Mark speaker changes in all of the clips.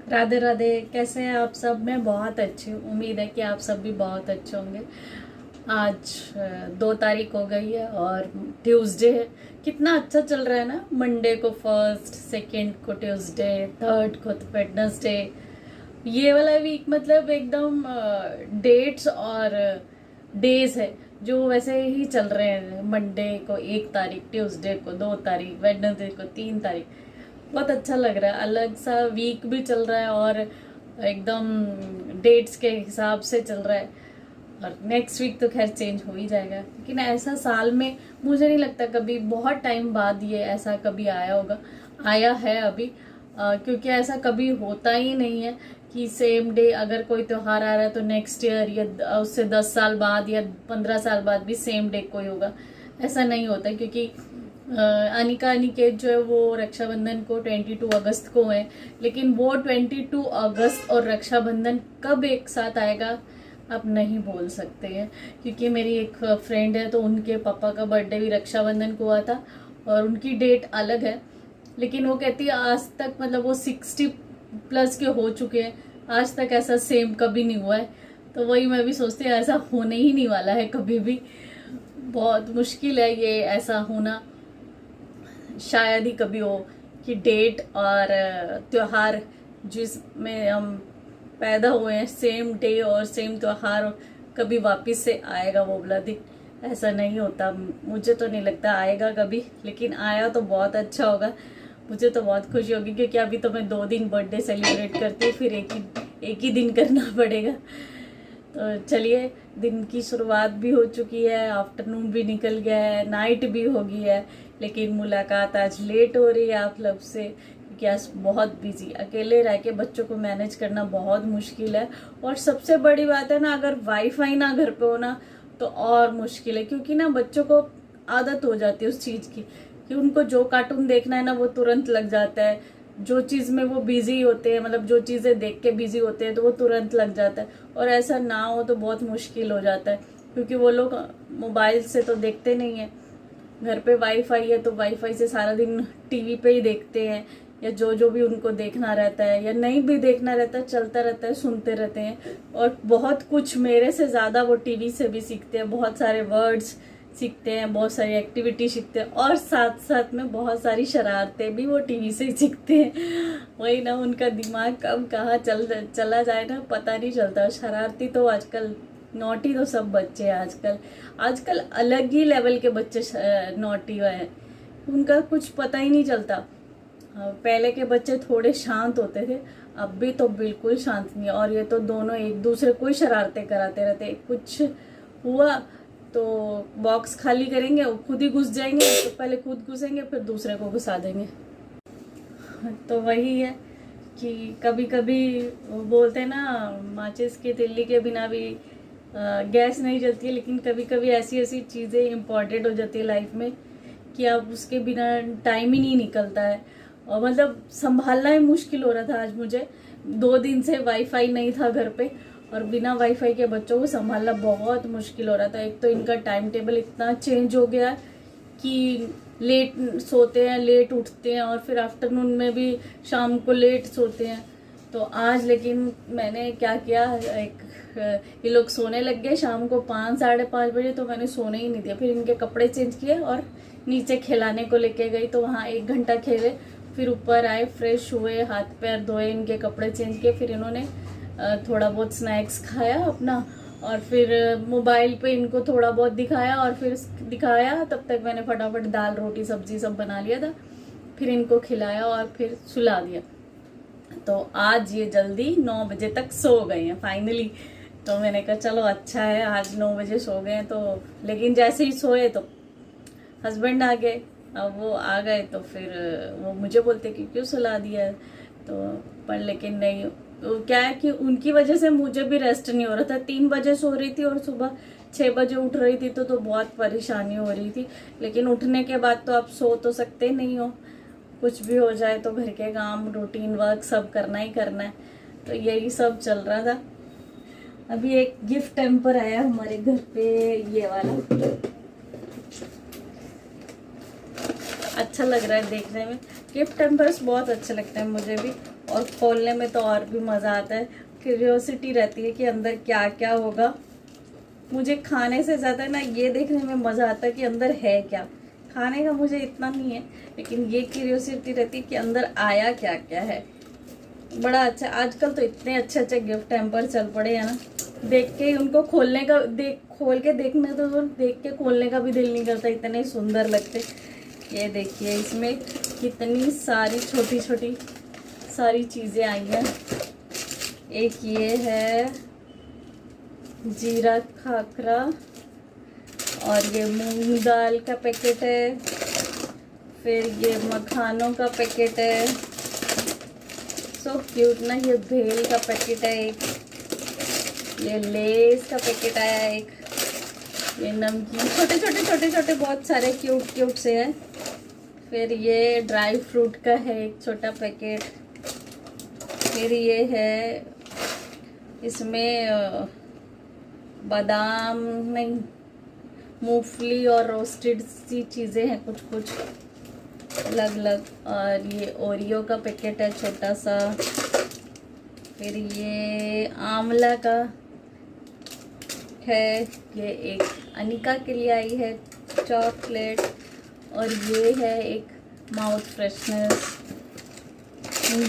Speaker 1: राधे राधे। कैसे हैं आप सब? मैं बहुत अच्छी हूँ। उम्मीद है कि आप सब भी बहुत अच्छे होंगे। आज 2 तारीख हो गई है और ट्यूसडे है। कितना अच्छा चल रहा है ना। मंडे को फर्स्ट, सेकंड को ट्यूसडे, थर्ड को वेडनेसडे। ये वाला वीक मतलब एकदम डेट्स और डेज है जो वैसे ही चल रहे हैं। मंडे को 1 तारीख, ट्यूसडे को 2 तारीख, वेडनेसडे को 3 तारीख। बहुत अच्छा लग रहा है। अलग सा वीक भी चल रहा है और एकदम डेट्स के हिसाब से चल रहा है। और नेक्स्ट वीक तो खैर चेंज हो ही जाएगा, लेकिन ऐसा साल में मुझे नहीं लगता कभी, बहुत टाइम बाद ये ऐसा कभी आया होगा। आया है अभी, क्योंकि ऐसा कभी होता ही नहीं है कि सेम डे अगर कोई त्योहार आ रहा है तो नेक्स्ट ईयर या उससे 10 साल बाद या 15 साल बाद भी सेम डे कोई होगा। ऐसा नहीं होता, क्योंकि अनिका अनिकेत जो है वो रक्षाबंधन को 22 अगस्त को है, लेकिन वो 22 अगस्त और रक्षाबंधन कब एक साथ आएगा आप नहीं बोल सकते हैं। क्योंकि मेरी एक फ्रेंड है तो उनके पापा का बर्थडे भी रक्षाबंधन को हुआ था और उनकी डेट अलग है, लेकिन वो कहती है आज तक, मतलब वो 60+ के हो चुके हैं, आज तक ऐसा सेम कभी नहीं हुआ है। तो वही मैं भी सोचती हूँ ऐसा होने ही नहीं वाला है कभी भी। बहुत मुश्किल है ये ऐसा होना, शायद ही कभी हो कि डेट और त्योहार जिसमें हम पैदा हुए हैं सेम डे और सेम त्योहार कभी वापस से आएगा वो वाला दिन। ऐसा नहीं होता, मुझे तो नहीं लगता आएगा कभी, लेकिन आया तो बहुत अच्छा होगा। मुझे तो बहुत खुशी होगी, क्योंकि अभी तो मैं 2 दिन बर्थडे सेलिब्रेट करती हूँ, फिर एक ही दिन करना पड़ेगा। तो चलिए, दिन की शुरुआत भी हो चुकी है, आफ्टरनून भी निकल गया है, नाइट भी हो गई है, लेकिन मुलाकात आज लेट हो रही है आप लोग से, क्योंकि आज बहुत बिजी। अकेले रह के बच्चों को मैनेज करना बहुत मुश्किल है। और सबसे बड़ी बात है ना, अगर वाईफाई ना घर पे हो ना तो और मुश्किल है, क्योंकि ना बच्चों को आदत हो जाती है उस चीज़ की कि उनको जो कार्टून देखना है ना वो तुरंत लग जाता है। जो चीज़ में वो बिजी होते हैं, मतलब जो चीज़ें देख के बिजी होते हैं तो वो तुरंत लग जाता है। और ऐसा ना हो तो बहुत मुश्किल हो जाता है, क्योंकि वो लोग मोबाइल से तो देखते नहीं है। घर पे वाईफाई है तो वाईफाई से सारा दिन टीवी पे ही देखते हैं, या जो जो भी उनको देखना रहता है, या नहीं भी देखना रहता है, चलता रहता है, सुनते रहते हैं। और बहुत कुछ मेरे से ज़्यादा वो टीवी से भी सीखते हैं, बहुत सारे वर्ड्स सीखते हैं, बहुत सारी एक्टिविटी सीखते हैं, और साथ साथ में बहुत सारी शरारतें भी वो टीवी से ही सीखते हैं। वही ना, उनका दिमाग कब कहाँ चला जाए ना पता नहीं चलता। शरारती तो आजकल, नॉटी तो सब बच्चे हैं आजकल। आजकल अलग ही लेवल के बच्चे नॉटी हैं, उनका कुछ पता ही नहीं चलता। पहले के बच्चे थोड़े शांत होते थे, अब भी तो बिल्कुल शांत नहीं है। और ये तो दोनों एक दूसरे को ही शरारतें कराते रहते। कुछ हुआ तो बॉक्स खाली करेंगे, वो खुद ही घुस जाएंगे, तो पहले खुद घुसेंगे फिर दूसरे को घुसा देंगे। तो वही है कि कभी कभी वो बोलते हैं ना, माचिस की तिल्ली के बिना भी गैस नहीं जलती है, लेकिन कभी कभी ऐसी ऐसी चीज़ें इम्पॉर्टेंट हो जाती है लाइफ में कि अब उसके बिना टाइम ही नहीं निकलता है। और मतलब संभालना ही मुश्किल हो रहा था आज मुझे। 2 दिन से वाईफाई नहीं था घर पे, और बिना वाईफाई के बच्चों को संभालना बहुत मुश्किल हो रहा था। एक तो इनका टाइम टेबल इतना चेंज हो गया कि लेट सोते हैं, लेट उठते हैं, और फिर आफ्टरनून में भी शाम को लेट सोते हैं। तो आज लेकिन मैंने क्या किया, ये लोग सोने लग गए शाम को 5 साढ़े 5 बजे, तो मैंने सोने ही नहीं दिया। फिर इनके कपड़े चेंज किए और नीचे खिलाने को लेके गई, तो वहाँ 1 घंटा खेले। फिर ऊपर आए, फ्रेश हुए, हाथ पैर धोए, इनके कपड़े चेंज किए, फिर इन्होंने थोड़ा बहुत स्नैक्स खाया अपना, और फिर मोबाइल पे इनको थोड़ा बहुत दिखाया, और फिर दिखाया तब तक मैंने फटाफट दाल रोटी सब्जी सब बना लिया था। फिर इनको खिलाया और फिर सुला दिया। तो आज ये जल्दी 9 बजे तक सो गए हैं फाइनली। तो मैंने कहा चलो अच्छा है, आज 9 बजे सो गए हैं। तो लेकिन जैसे ही सोए तो हस्बैंड आ गए। अब वो आ गए तो फिर वो मुझे बोलते कि क्यों सुला दिया है, तो पर लेकिन नहीं, तो क्या है कि उनकी वजह से मुझे भी रेस्ट नहीं हो रहा था। 3 बजे सो रही थी और सुबह 6 बजे उठ रही थी, तो बहुत परेशानी हो रही थी। लेकिन उठने के बाद तो आप सो तो सकते नहीं हो, कुछ भी हो जाए तो घर के काम, रूटीन वर्क सब करना ही करना है। तो यही सब चल रहा था। अभी एक गिफ्ट टेम्पर आया हमारे घर पे, ये वाला अच्छा लग रहा है देखने में। गिफ्ट हैम्पर्स बहुत अच्छे लगते हैं मुझे भी, और खोलने में तो और भी मज़ा आता है। क्यूरियोसिटी रहती है कि अंदर क्या क्या होगा। मुझे खाने से ज़्यादा ना ये देखने में मज़ा आता है कि अंदर है क्या। खाने का मुझे इतना नहीं है, लेकिन ये क्यूरियोसिटी रहती है कि अंदर आया क्या क्या है। बड़ा अच्छा, आजकल तो इतने अच्छे अच्छे गिफ्ट हैम्पर चल पड़े हैं ना, देख के ही उनको खोलने का, खोल के देखने तो देख के खोलने का भी दिल नहीं करता, इतने सुंदर लगते। ये देखिए इसमें कितनी सारी छोटी छोटी सारी चीज़ें आई हैं। एक ये है जीरा खाखरा, और ये मूंग दाल का पैकेट है, फिर ये मखानों का पैकेट है, सो क्यूट ना। ये भेल का पैकेट है एक, ये लेस का पैकेट आया है एक, ये नमकीन, छोटे छोटे छोटे छोटे बहुत सारे क्यूट क्यूट से हैं। फिर ये ड्राई फ्रूट का है एक छोटा पैकेट। फिर ये है, इसमें बादाम नहीं, मूंगफली और रोस्टेड सी चीज़ें हैं कुछ कुछ अलग अलग। और ये ओरियो का पैकेट है छोटा सा। फिर ये आंवला का है, ये एक अनिका के लिए आई है चॉकलेट। और ये है एक माउथ फ्रेशनर,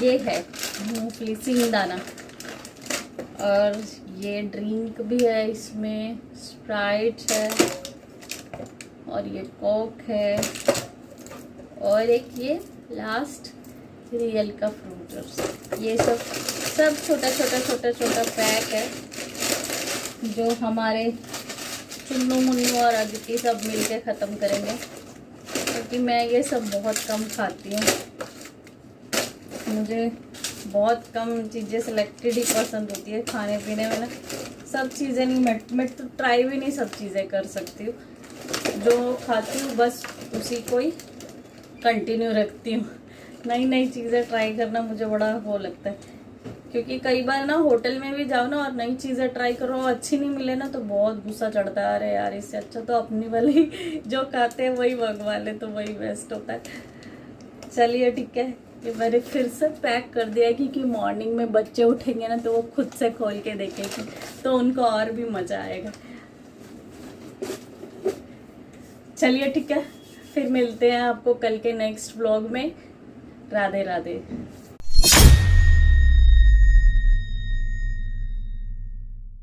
Speaker 1: ये है मूंगफली सिंगदाना। और ये ड्रिंक भी है, इसमें स्प्राइट है, और ये कोक है, और एक ये लास्ट रियल का फ्रूट जूस। ये सब छोटा छोटा छोटा छोटा पैक है, जो हमारे चुन्नू मुन्नू और अदिति सब मिलके ख़त्म करेंगे, क्योंकि मैं ये सब बहुत कम खाती हूँ। मुझे बहुत कम चीज़ें सिलेक्टेड ही पसंद होती है खाने पीने में ना, सब चीज़ें नहीं, मैं तो ट्राई भी नहीं सब चीज़ें कर सकती हूँ। जो खाती हूँ बस उसी को ही कंटिन्यू रखती हूँ। नई नई चीज़ें ट्राई करना मुझे बड़ा वो लगता है, क्योंकि कई बार ना होटल में भी जाओ ना और नई चीज़ें ट्राई करो, अच्छी नहीं मिले ना तो बहुत गुस्सा चढ़ता है। अरे यार, इससे अच्छा तो अपनी वाली जो खाते हैं वही मंगवा ले, तो वही बेस्ट होता है। चलिए ठीक है, ये मैंने फिर से पैक कर दिया है, क्योंकि मॉर्निंग में बच्चे उठेंगे ना तो वो खुद से खोल के देखेंगे, तो उनको और भी मज़ा आएगा। चलिए ठीक है, फिर मिलते हैं आपको कल के नेक्स्ट व्लॉग में। राधे राधे।